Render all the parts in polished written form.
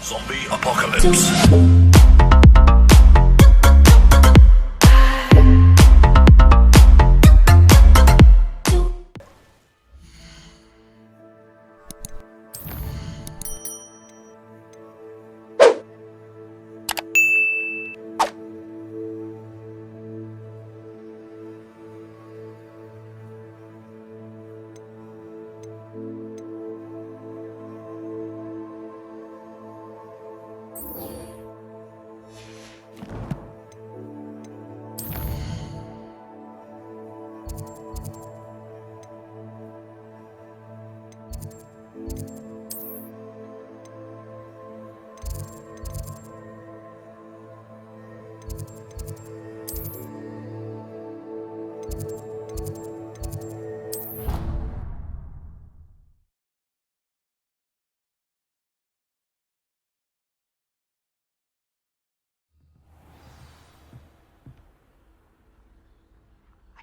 Zombie apocalypse.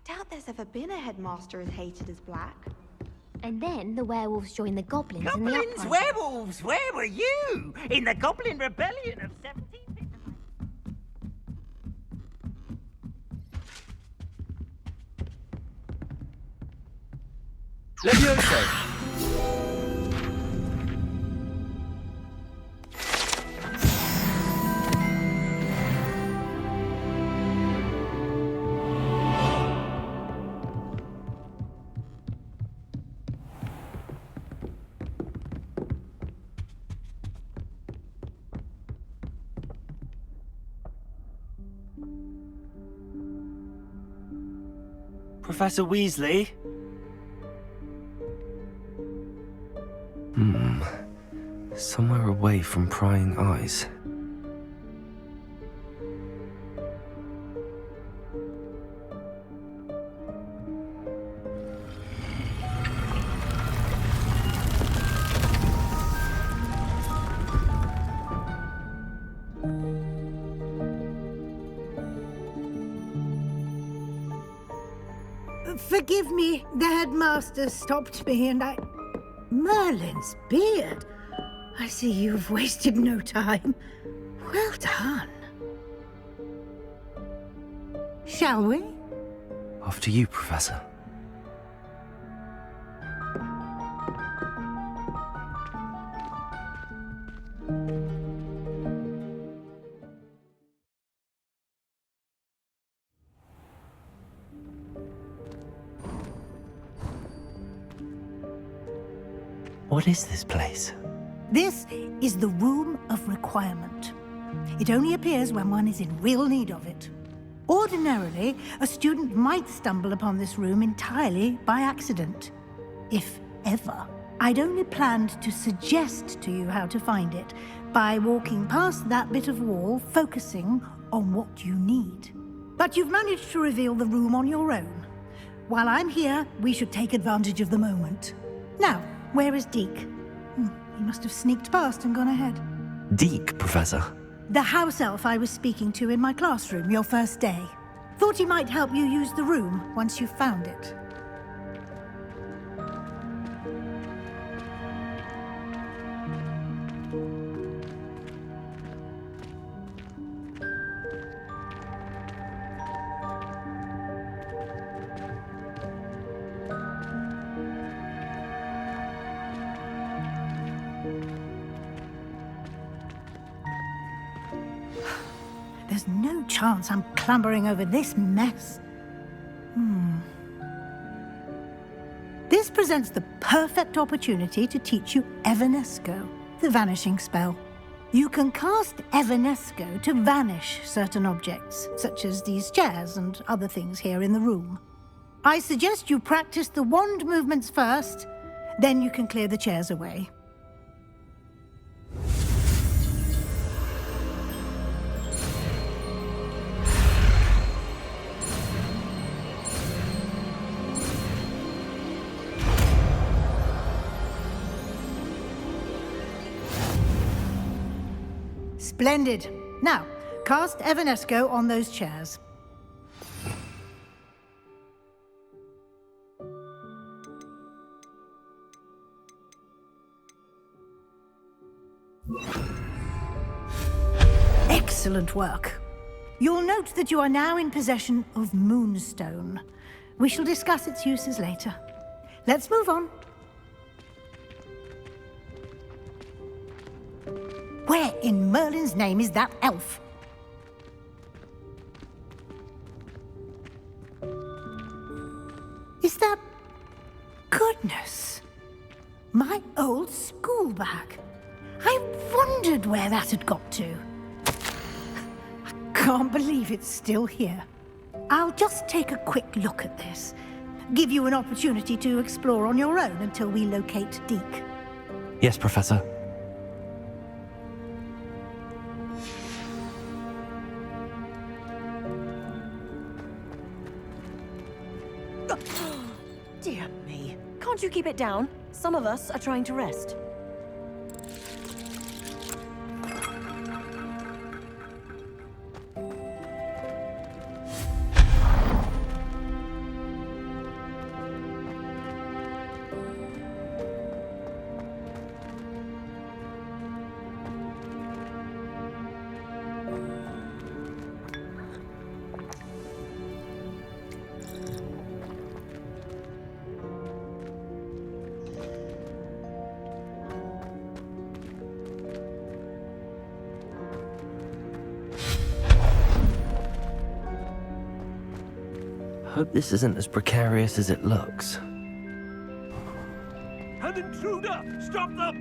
I doubt there's ever been a headmaster as hated as Black. And then the werewolves joined the goblins, Goblins, in the uprising. werewolves, where were you? In the Goblin Rebellion of 17... Levioso! Professor Weasley? Somewhere away from prying eyes. Forgive me, the headmaster stopped me and I... Merlin's beard! I see you've wasted no time. Well done. Shall we? After you, Professor. What is this place? This is the Room of Requirement. It only appears when one is in real need of it. Ordinarily, a student might stumble upon this room entirely by accident. If ever. I'd only planned to suggest to you how to find it by walking past that bit of wall, focusing on what you need. But you've managed to reveal the room on your own. While I'm here, we should take advantage of the moment. Now, where is Deke? He must have sneaked past and gone ahead. Deke, Professor. The house elf I was speaking to in my classroom your first day. Thought he might help you use the room once you found it. There's no chance I'm clambering over this mess. This presents the perfect opportunity to teach you Evanesco, the vanishing spell. You can cast Evanesco to vanish certain objects, such as these chairs and other things here in the room. I suggest you practice the wand movements first, then you can clear the chairs away. Splendid. Now, cast Evanesco on those chairs. Excellent work. You'll note that you are now in possession of Moonstone. We shall discuss its uses later. Let's move on. Where in Merlin's name is that elf? Is that... Goodness! My old school bag. I wondered where that had got to. I can't believe it's still here. I'll just take a quick look at this. Give you an opportunity to explore on your own until we locate Deke. Yes, Professor. Dear me. Can't you keep it down? Some of us are trying to rest. Hope this isn't as precarious as it looks. An intruder! Stop them!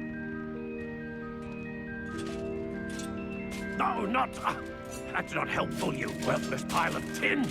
No, not... that's not helpful, you worthless pile of tin!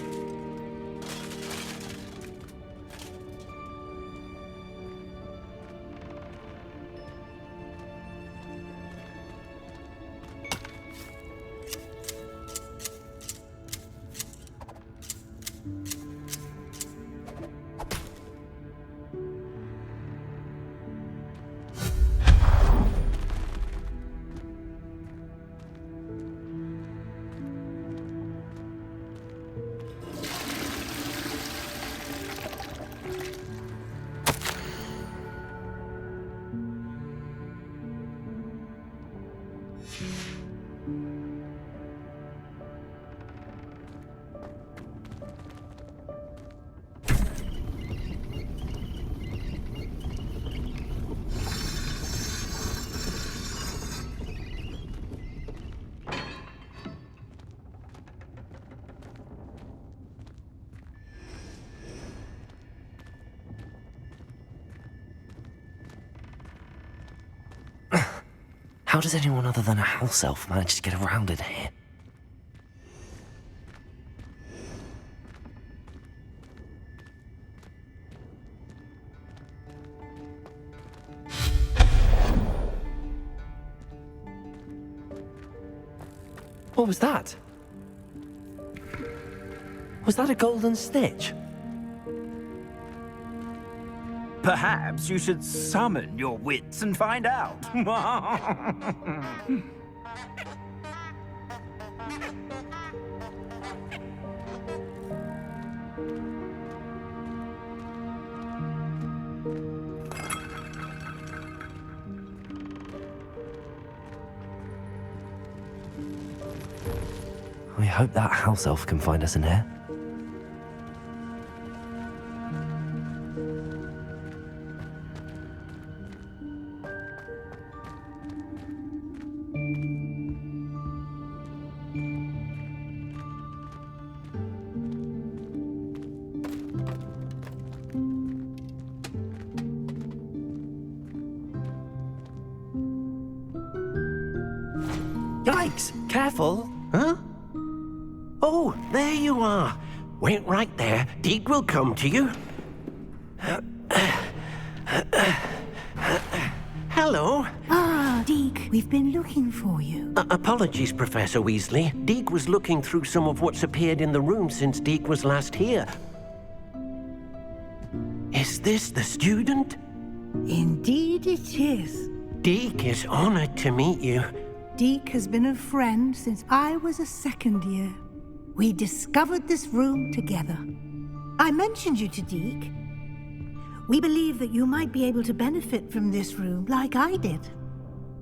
How does anyone other than a house elf manage to get around in here? What was that? Was that a golden stitch? Perhaps you should summon your wits and find out. I hope that house elf can find us in here. Yikes! Careful! Huh? Oh, there you are. Wait right there. Deke will come to you. Hello. Ah, Deke, we've been looking for you. Apologies, Professor Weasley. Deke was looking through some of what's appeared in the room since Deke was last here. Is this the student? Indeed it is. Deke is honored to meet you. Deke has been a friend since I was a second year. We discovered this room together. I mentioned you to Deke. We believe that you might be able to benefit from this room like I did.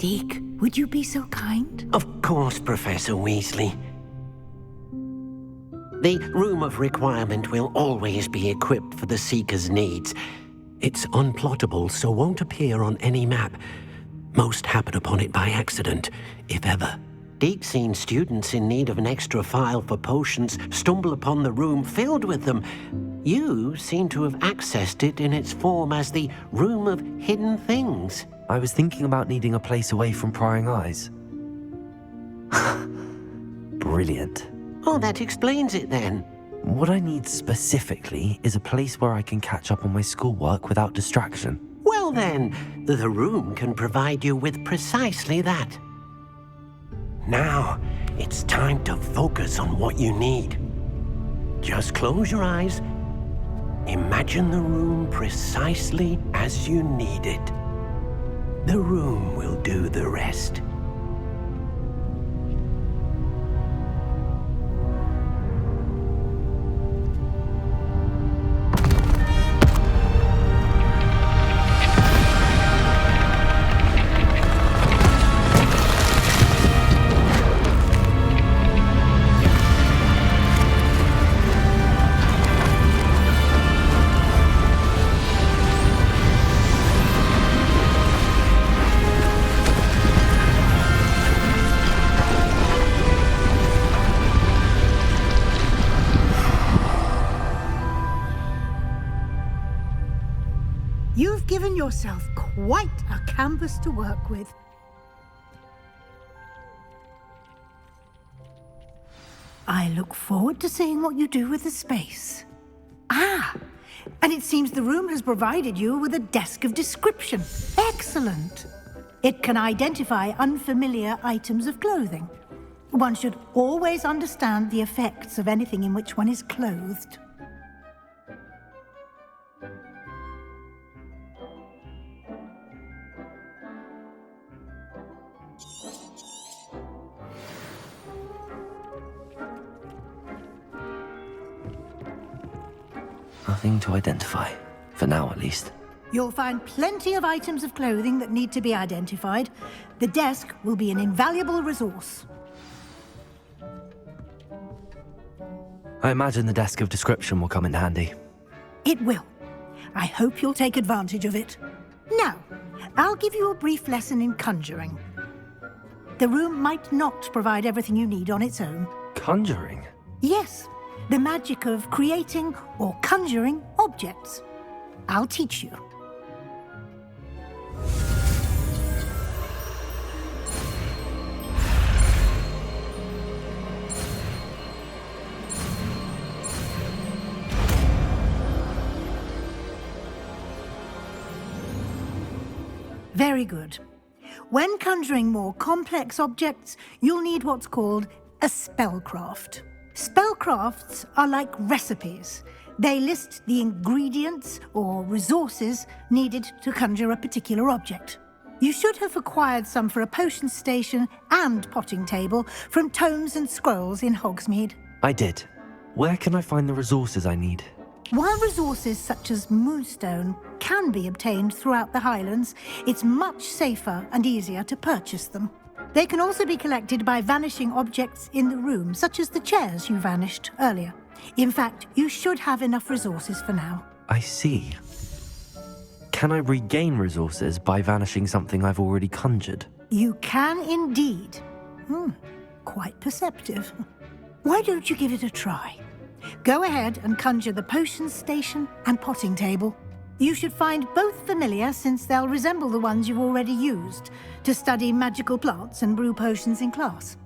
Deke, would you be so kind? Of course, Professor Weasley. The Room of Requirement will always be equipped for the Seeker's needs. It's unplottable, so won't appear on any map. Most happen upon it by accident, if ever. Deke's seen students in need of an extra file for potions stumble upon the room filled with them. You seem to have accessed it in its form as the Room of Hidden Things. I was thinking about needing a place away from prying eyes. Brilliant. Oh, that explains it then. What I need specifically is a place where I can catch up on my schoolwork without distraction. Well then, the room can provide you with precisely that. Now, it's time to focus on what you need. Just close your eyes. Imagine the room precisely as you need it. The room will do the rest. You've given yourself quite a canvas to work with. I look forward to seeing what you do with the space. Ah, and it seems the room has provided you with a desk of description. Excellent. It can identify unfamiliar items of clothing. One should always understand the effects of anything in which one is clothed. Nothing to identify. For now, at least. You'll find plenty of items of clothing that need to be identified. The desk will be an invaluable resource. I imagine the desk of description will come in handy. It will. I hope you'll take advantage of it. Now, I'll give you a brief lesson in conjuring. The room might not provide everything you need on its own. Conjuring? Yes, the magic of creating or conjuring objects. I'll teach you. Very good. When conjuring more complex objects, you'll need what's called a spellcraft. Spellcrafts are like recipes. They list the ingredients or resources needed to conjure a particular object. You should have acquired some for a potion station and potting table from tomes and scrolls in Hogsmeade. I did. Where can I find the resources I need? While resources such as moonstone can be obtained throughout the Highlands, it's much safer and easier to purchase them. They can also be collected by vanishing objects in the room, such as the chairs you vanished earlier. In fact, you should have enough resources for now. I see. Can I regain resources by vanishing something I've already conjured? You can indeed. Quite perceptive. Why don't you give it a try? Go ahead and conjure the potion station and potting table. You should find both familiar, since they'll resemble the ones you've already used to study magical plants and brew potions in class.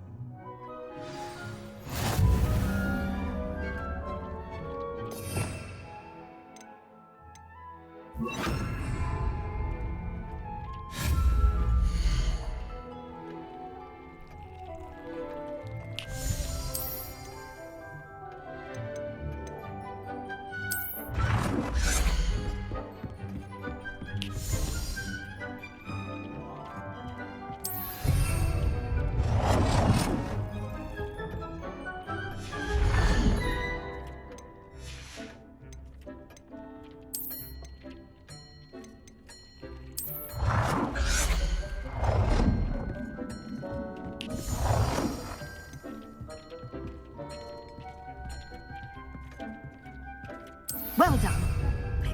Well done.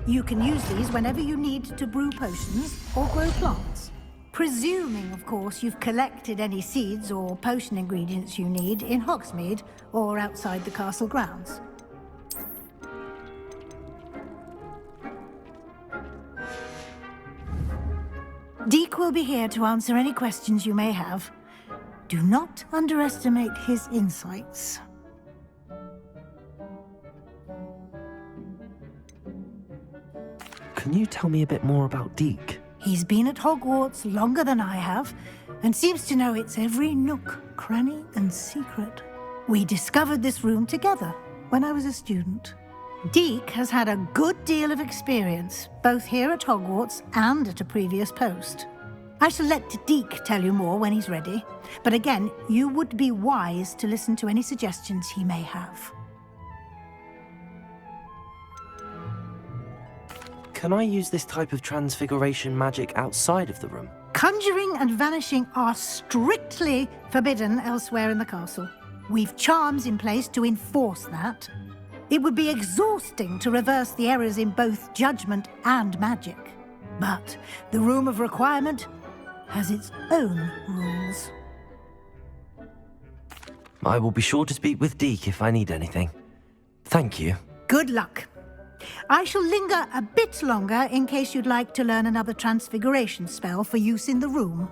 You can use these whenever you need to brew potions or grow plants. Presuming, of course, you've collected any seeds or potion ingredients you need in Hogsmeade or outside the castle grounds. Deek will be here to answer any questions you may have. Do not underestimate his insights. Can you tell me a bit more about Deek? He's been at Hogwarts longer than I have, and seems to know its every nook, cranny, and secret. We discovered this room together when I was a student. Deek has had a good deal of experience, both here at Hogwarts and at a previous post. I shall let Deek tell you more when he's ready, but again, you would be wise to listen to any suggestions he may have. Can I use this type of transfiguration magic outside of the room? Conjuring and vanishing are strictly forbidden elsewhere in the castle. We've charms in place to enforce that. It would be exhausting to reverse the errors in both judgment and magic. But the Room of Requirement has its own rules. I will be sure to speak with Deek if I need anything. Thank you. Good luck. I shall linger a bit longer in case you'd like to learn another transfiguration spell for use in the room.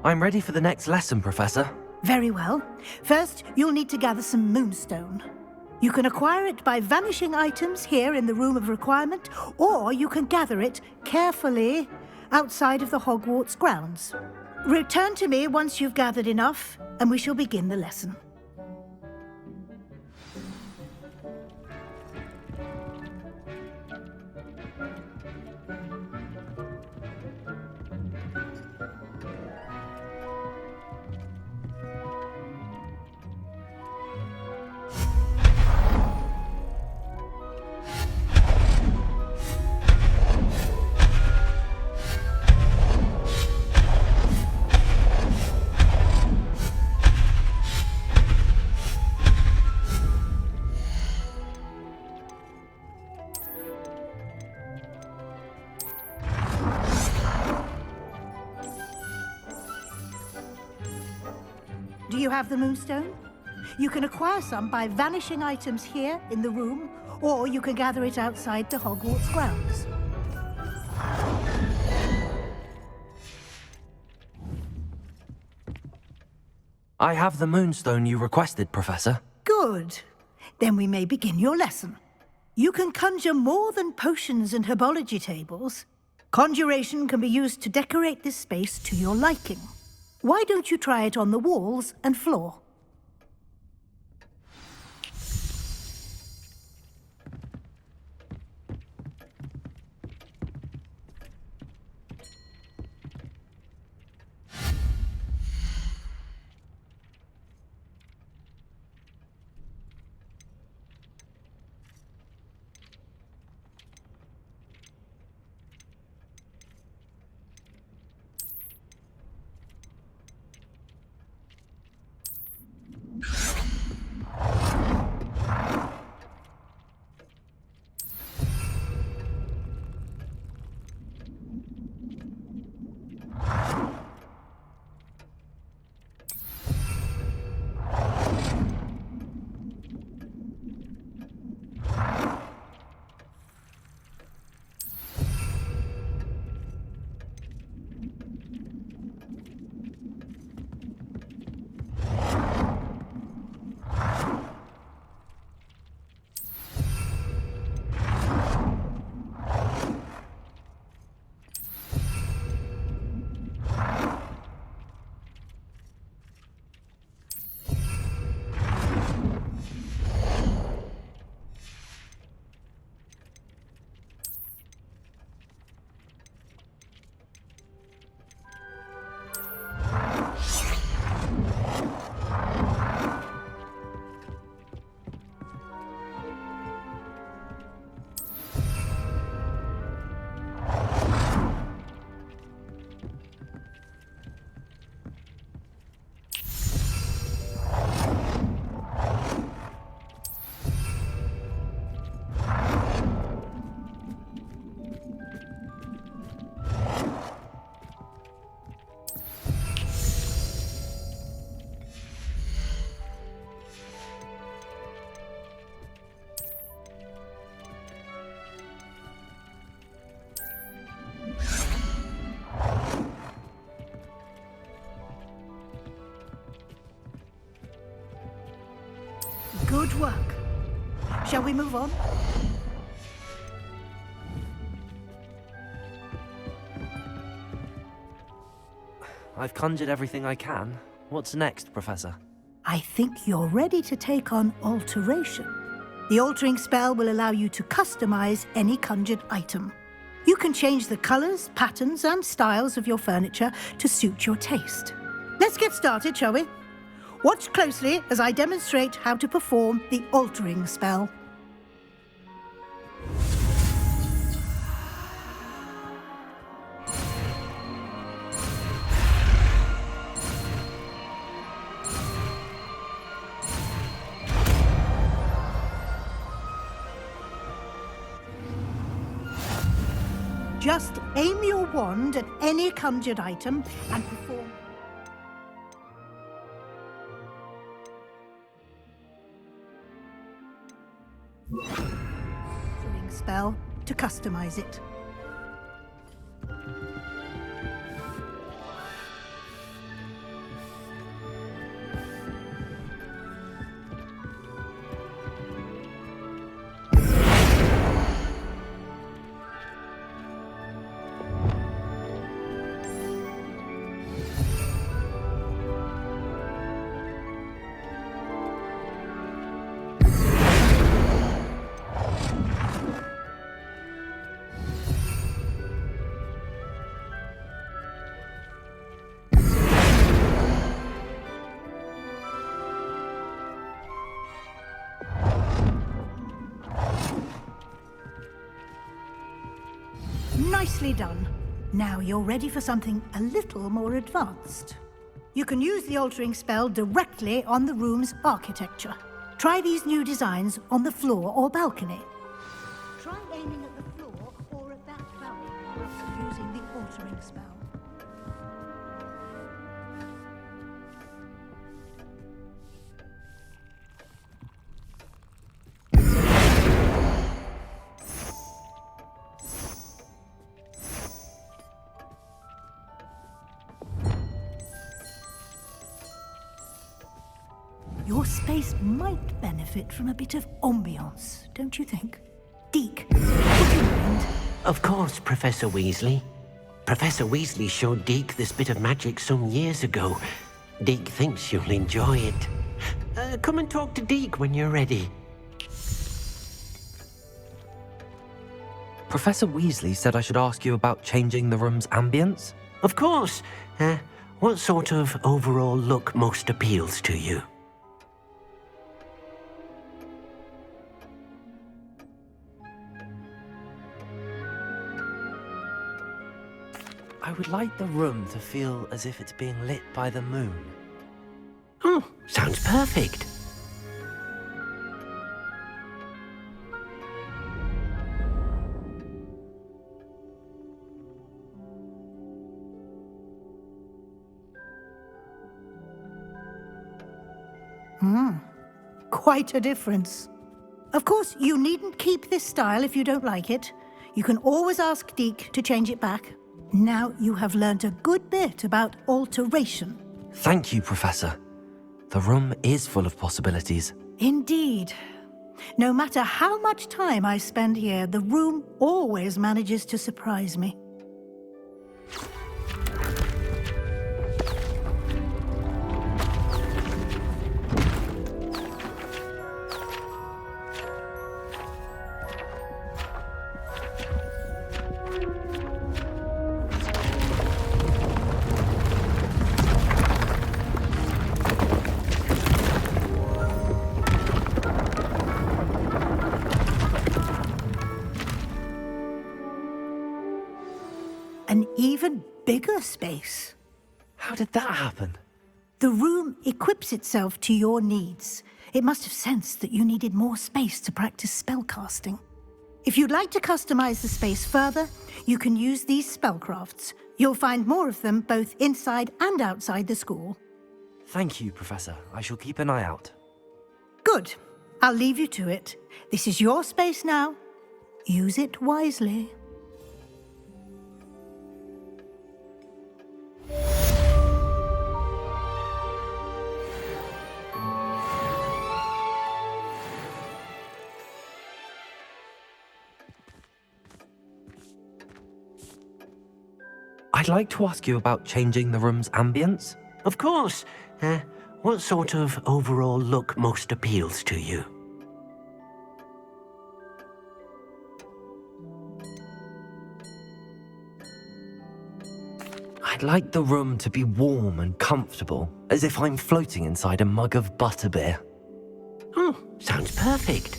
I'm ready for the next lesson, Professor. Very well. First, you'll need to gather some moonstone. You can acquire it by vanishing items here in the Room of Requirement, or you can gather it carefully outside of the Hogwarts grounds. Return to me once you've gathered enough, and we shall begin the lesson. Do you have the moonstone? You can acquire some by vanishing items here in the room, or you can gather it outside the Hogwarts grounds. I have the moonstone you requested, Professor. Good. Then we may begin your lesson. You can conjure more than potions and herbology tables. Conjuration can be used to decorate this space to your liking. Why don't you try it on the walls and floor? work. Shall we move on? I've conjured everything I can. What's next, Professor? I think you're ready to take on alteration. The altering spell will allow you to customize any conjured item. You can change the colors, patterns, and styles of your furniture to suit your taste. Let's get started, shall we? Watch closely as I demonstrate how to perform the altering spell. Just aim your wand at any conjured item and perform. Altering spell to customize it. Nicely done. Now you're ready for something a little more advanced. You can use the altering spell directly on the room's architecture. Try these new designs on the floor or balcony. Try aiming at the floor or at that balcony using the altering spell. Your space might benefit from a bit of ambiance, don't you think? Deke, would you mind? Of course, Professor Weasley. Professor Weasley showed Deke this bit of magic some years ago. Deke thinks you'll enjoy it. Come and talk to Deke when you're ready. Professor Weasley said I should ask you about changing the room's ambience? Of course. What sort of overall look most appeals to you? I would like the room to feel as if it's being lit by the moon. Oh, sounds perfect. Quite a difference. Of course, you needn't keep this style if you don't like it. You can always ask Deke to change it back. Now you have learnt a good bit about alteration. Thank you, Professor. The room is full of possibilities. Indeed. No matter how much time I spend here, the room always manages to surprise me. An even bigger space. How did that happen? The room equips itself to your needs. It must have sensed that you needed more space to practice spellcasting. If you'd like to customize the space further, you can use these spellcrafts. You'll find more of them both inside and outside the school. Thank you, Professor. I shall keep an eye out. Good. I'll leave you to it. This is your space now. Use it wisely. I'd like to ask you about changing the room's ambience. Of course. What sort of overall look most appeals to you? I'd like the room to be warm and comfortable, as if I'm floating inside a mug of butterbeer. Oh, sounds perfect.